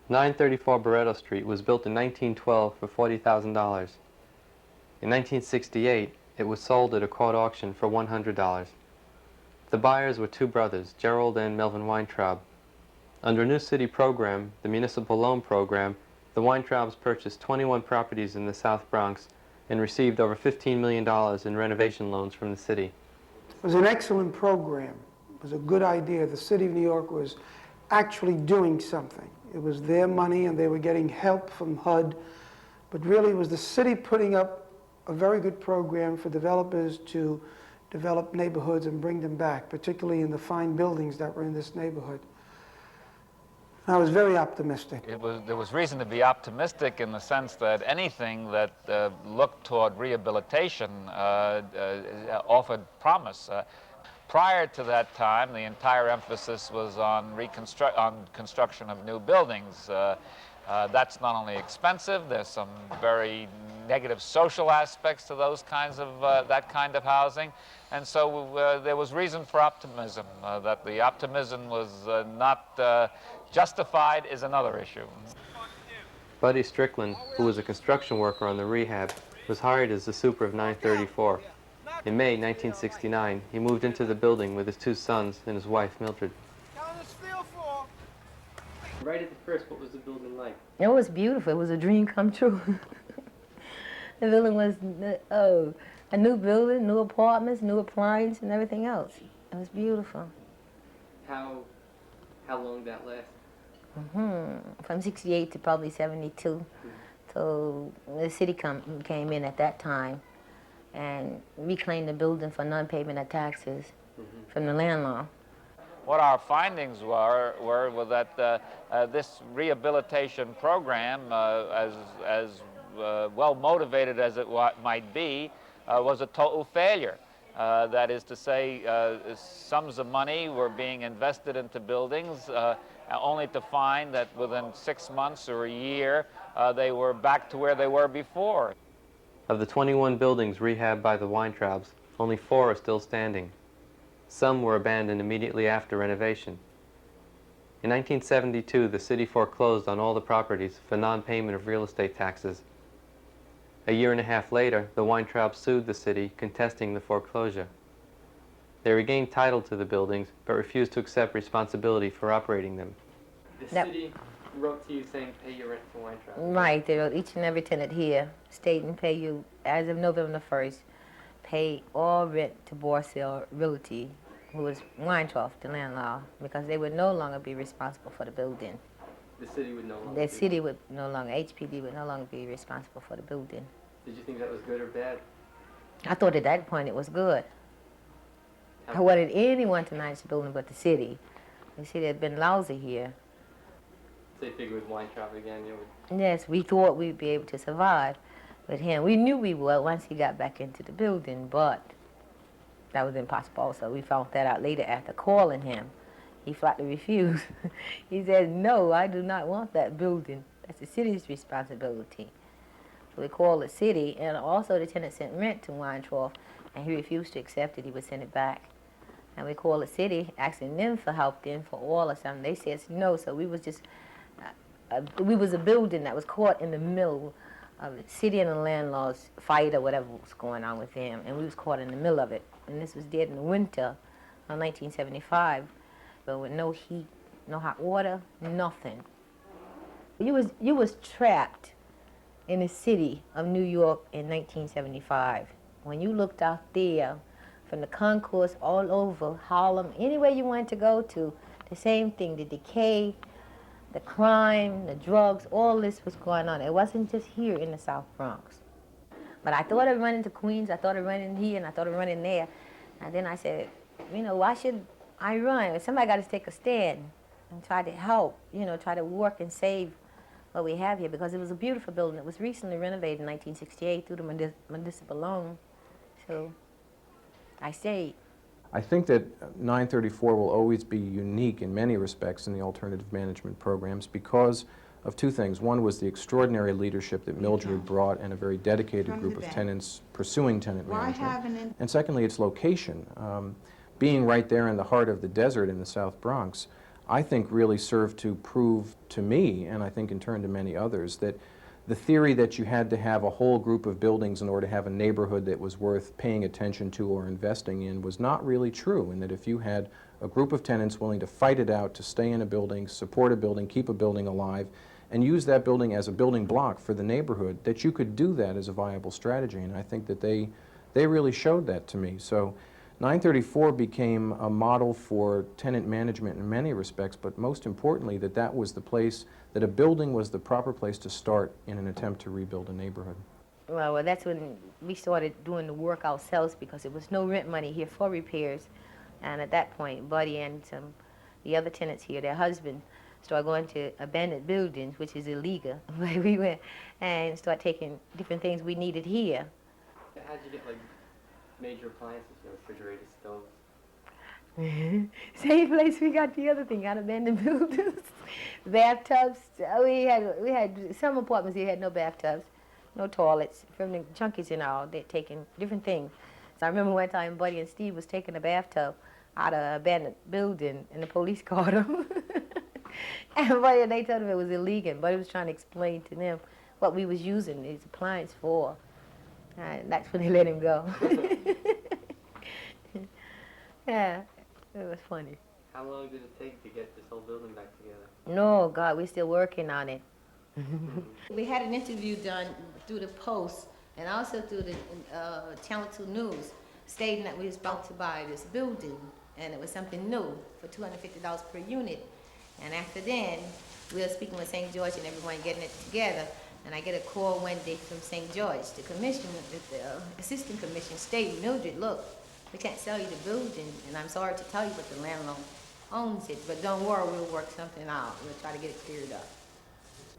934 Barretto Street was built in 1912 for $40,000. In 1968, it was sold at a court auction for $100. The buyers were two brothers, Gerald and Melvin Weintraub. Under a new city program, the Municipal Loan Program, the Weintraubs purchased 21 properties in the South Bronx and received over $15 million in renovation loans from the city. It was an excellent program. It was a good idea. The city of New York was actually doing something. It was their money and they were getting help from HUD, but really it was the city putting up a very good program for developers to develop neighborhoods and bring them back, particularly in the fine buildings that were in this neighborhood. I was very optimistic. There was reason to be optimistic in the sense that anything that looked toward rehabilitation offered promise. Prior to that time, the entire emphasis was on construction of new buildings. That's not only expensive, there's some very negative social aspects to those kinds of, that kind of housing. And so there was reason for optimism. That the optimism was not justified is another issue. Buddy Strickland, who was a construction worker on the rehab, was hired as the super of 934. In May 1969, he moved into the building with his two sons and his wife, Mildred. Right at the first, what was the building like? It was beautiful. It was a dream come true. The building was a new building, new apartments, new appliances, and everything else. It was beautiful. How long did that last? From 68 to probably 72. So the city came in at that time and reclaimed the building for non-payment of taxes from the landlord. What our findings were that this rehabilitation program, as well motivated as it might be, was a total failure. That is to say, sums of money were being invested into buildings, only to find that within 6 months or a year, they were back to where they were before. Of the 21 buildings rehabbed by the Weintraubs, only 4 are still standing. Some were abandoned immediately after renovation. In 1972, the city foreclosed on all the properties for non-payment of real estate taxes. A year and a half later, the Weintraubs sued the city, contesting the foreclosure. They regained title to the buildings, but refused to accept responsibility for operating them. The city wrote to you saying, pay your rent for Weintraubs. Right, they wrote each and every tenant here, stating pay you, as of November 1st, pay all rent to Borsell Realty, who was Weintraub, the landlord, because they would no longer be responsible for the building. The city would no longer. The city would no longer, HPD would no longer be responsible for the building. Did you think that was good or bad? I thought at that point it was good. I wanted anyone to manage the building but the city. The city had been lousy here. So you figured with Weintraub again, you would... Yes, we thought we'd be able to survive with him. We knew we would once he got back into the building, but that was impossible also. We found that out later after calling him. He flatly refused. He said, no, I do not want that building. That's the city's responsibility. So we called the city, and also the tenant sent rent to Weintraub, and he refused to accept it. He would send it back. And we called the city, asking them for help then for all or something. They said no, so we was just, we was a building that was caught in the middle of the city and the landlord's fight or whatever was going on with them, and we was caught in the middle of it. And this was dead in the winter of 1975, but with no heat, no hot water, nothing. You was trapped in the city of New York in 1975. When you looked out there, from the concourse all over Harlem, anywhere you wanted to go to, the same thing, the decay, the crime, the drugs, all this was going on. It wasn't just here in the South Bronx. But I thought of running to Queens, I thought of running here, and I thought of running there. And then I said, you know, why should I run? Somebody got to take a stand and try to help, you know, try to work and save what we have here, because it was a beautiful building. It was recently renovated in 1968 through the Municipal loan. So I stayed. I think that 934 will always be unique in many respects in the alternative management programs because of two things. One was the extraordinary leadership that Mildred brought and a very dedicated group of tenants pursuing tenant management. And secondly, its location. Being right there in the heart of the desert in the South Bronx, I think really served to prove to me, and I think in turn to many others, that the theory that you had to have a whole group of buildings in order to have a neighborhood that was worth paying attention to or investing in was not really true, and that if you had a group of tenants willing to fight it out, to stay in a building, support a building, keep a building alive, and use that building as a building block for the neighborhood, that you could do that as a viable strategy. And I think that they really showed that to me. So 934 became a model for tenant management in many respects, but most importantly that that was the place, that a building was the proper place to start in an attempt to rebuild a neighborhood. Well, that's when we started doing the work ourselves because there was no rent money here for repairs. And at that point, Buddy and the other tenants here, their husband, started going to abandoned buildings, which is illegal, where we went and started taking different things we needed here. How did you get, like, major appliances, refrigerators, stoves? Same place we got the other thing, out of abandoned buildings. Bathtubs, we had some apartments here had no bathtubs, no toilets, from the junkies and all, they're taking different things. So I remember one time Buddy and Steve was taking a bathtub out of an abandoned building and the police caught them. And Buddy, they told him it was illegal. Buddy was trying to explain to them what we was using these appliances for. And that's when they let him go. Yeah, it was funny. How long did it take to get this whole building back together? No, God, we're still working on it. We had an interview done through the Post and also through the Channel 2 News stating that we was about to buy this building and it was something new for $250 per unit. And after then, we were speaking with St. George and everyone getting it together. And I get a call one day from St. George, the commission, the assistant commission stating, Mildred, look, we can't sell you the building, and I'm sorry to tell you, but the landlord owns it. But don't worry, we'll work something out. We'll try to get it cleared up.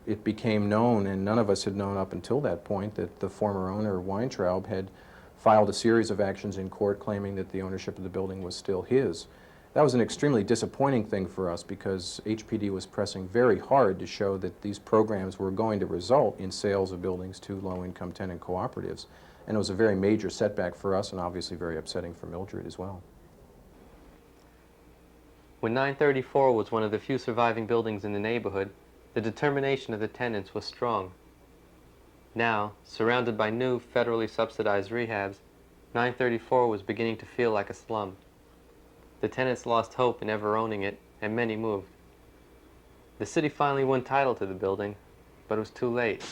It became known, and none of us had known up until that point, that the former owner, Weintraub, had filed a series of actions in court claiming that the ownership of the building was still his. That was an extremely disappointing thing for us because HPD was pressing very hard to show that these programs were going to result in sales of buildings to low-income tenant cooperatives. And it was a very major setback for us and obviously very upsetting for Mildred as well. When 934 was one of the few surviving buildings in the neighborhood, the determination of the tenants was strong. Now, surrounded by new federally subsidized rehabs, 934 was beginning to feel like a slum. The tenants lost hope in ever owning it, and many moved. The city finally won title to the building, but it was too late.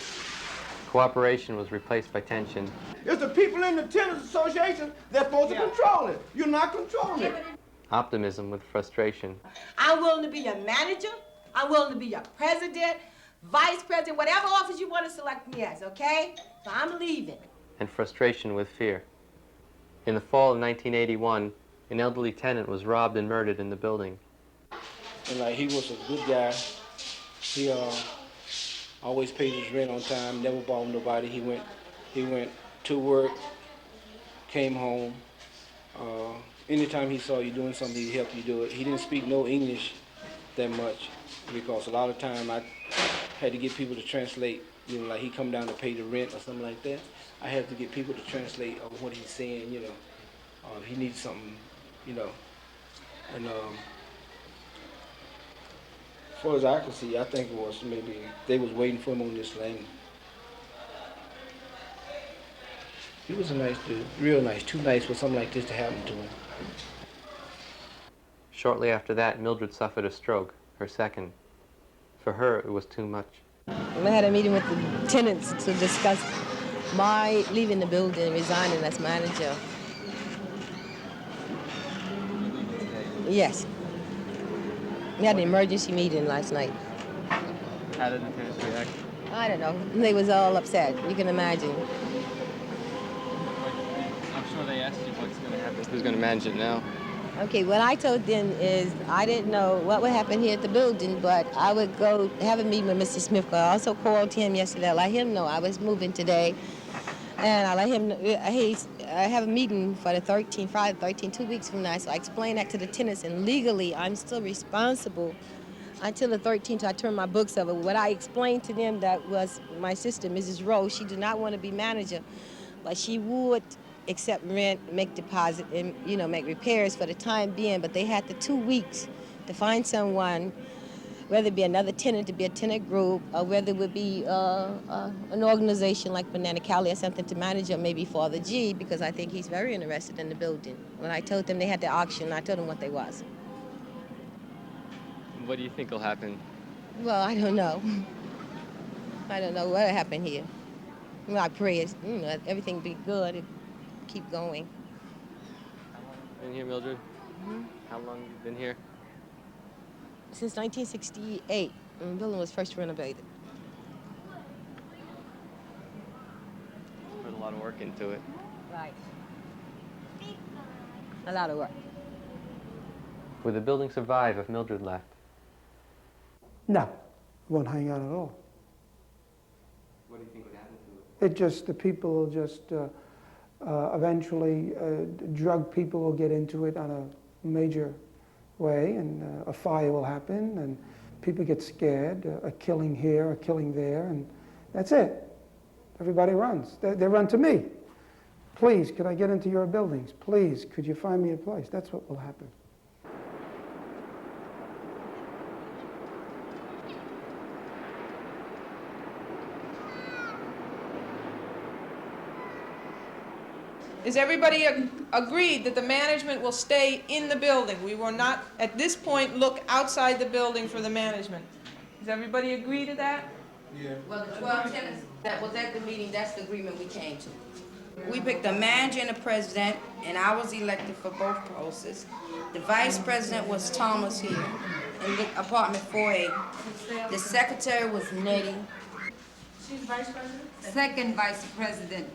Cooperation was replaced by tension. It's the people in the tenants association that's supposed to control it. You're not controlling it. Optimism with frustration. I'm willing to be your manager. I'm willing to be your president, vice president, whatever office you want to select me as, okay? So I'm leaving. And frustration with fear. In the fall of 1981, an elderly tenant was robbed and murdered in the building. And like, he was a good guy. He always paid his rent on time, never bothered nobody. He went to work, came home. Anytime he saw you doing something, he'd help you do it. He didn't speak no English that much because a lot of time I had to get people to translate. You know, like he come down to pay the rent or something like that. I have to get people to translate what he's saying. You know, if he needs something, you know. And as far as I can see, I think it was maybe they was waiting for him on this land. He was a nice dude, real nice, too nice for something like this to happen to him. Shortly after that, Mildred suffered a stroke, her second. For her, it was too much. We had a meeting with the tenants to discuss my leaving the building and resigning as manager. Yes. We had an emergency meeting last night. How did the tenants react? I don't know. They was all upset. You can imagine. I'm sure they asked you what's going to happen. Who's going to manage it now? Okay, what I told them is I didn't know what would happen here at the building, but I would go have a meeting with Mr. Smith. I also called him yesterday. I let him know I was moving today. And I let him know, I have a meeting for the 13th, Friday the 13th, 2 weeks from now. So I explained that to the tenants, and legally I'm still responsible until the 13th. I turn my books over. What I explained to them that was my sister, Mrs. Rose, she did not want to be manager, but she would accept rent, make deposit, and make repairs for the time being. But they had the 2 weeks to find someone, whether it be another tenant to be a tenant group, or whether it would be an organization like Banana Cali or something to manage, or maybe Father G, because I think he's very interested in the building. When I told them they had the auction, I told them what they was. What do you think will happen? Well, I don't know. I don't know what happened here. Well, I pray it's, everything be good and keep going. Been here, Mildred? How long have you been here? Since 1968, when the building was first renovated. Put a lot of work into it. Right. A lot of work. Would the building survive if Mildred left? No, it won't hang on at all. What do you think would happen to it? It just, the people will just eventually, drug people will get into it on a major way, and a fire will happen, and people get scared, a killing here, a killing there, and that's it. Everybody runs. They run to me. Please, could I get into your buildings? Please, could you find me a place? That's what will happen. Is everybody agreed that the management will stay in the building? We will not, at this point, look outside the building for the management. Does everybody agree to that? Well, the 12 tenants that was at the meeting, that's the agreement we came to. We picked a manager and a president, and I was elected for both posts. The vice president was Thomas here in the apartment 4A. The secretary was Nettie. She's vice president? Second vice president.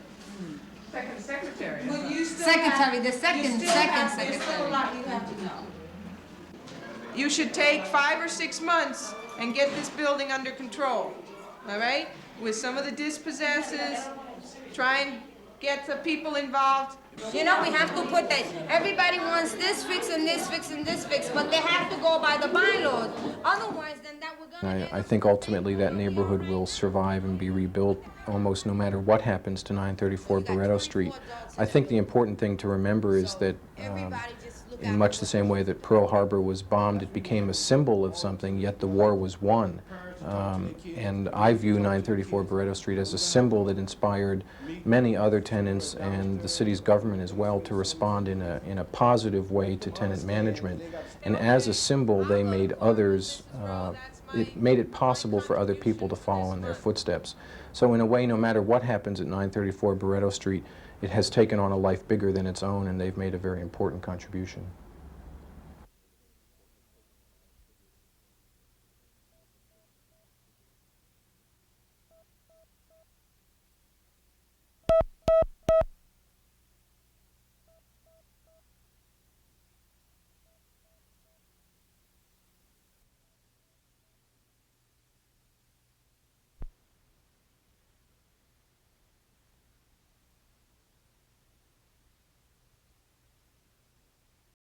Second secretary. Well, you still secretary, the second secretary. There's still a lot you have to know. You should take 5 or 6 months and get this building under control, all right? With some of the dispossesses, try and get the people involved. You know, we have to put that, everybody wants this fix and this fix and this fix, but they have to go by the bylaws. Otherwise, then that we're gonna... I think ultimately that neighborhood will survive and be rebuilt almost no matter what happens to 934 Barretto Street. I think the important thing to remember is that in much the same way that Pearl Harbor was bombed, it became a symbol of something, yet the war was won. And I view 934 Barretto Street as a symbol that inspired many other tenants and the city's government as well to respond in a positive way to tenant management. And as a symbol, they made others, it made it possible for other people to follow in their footsteps. So in a way, no matter what happens at 934 Barretto Street, it has taken on a life bigger than its own, and they've made a very important contribution.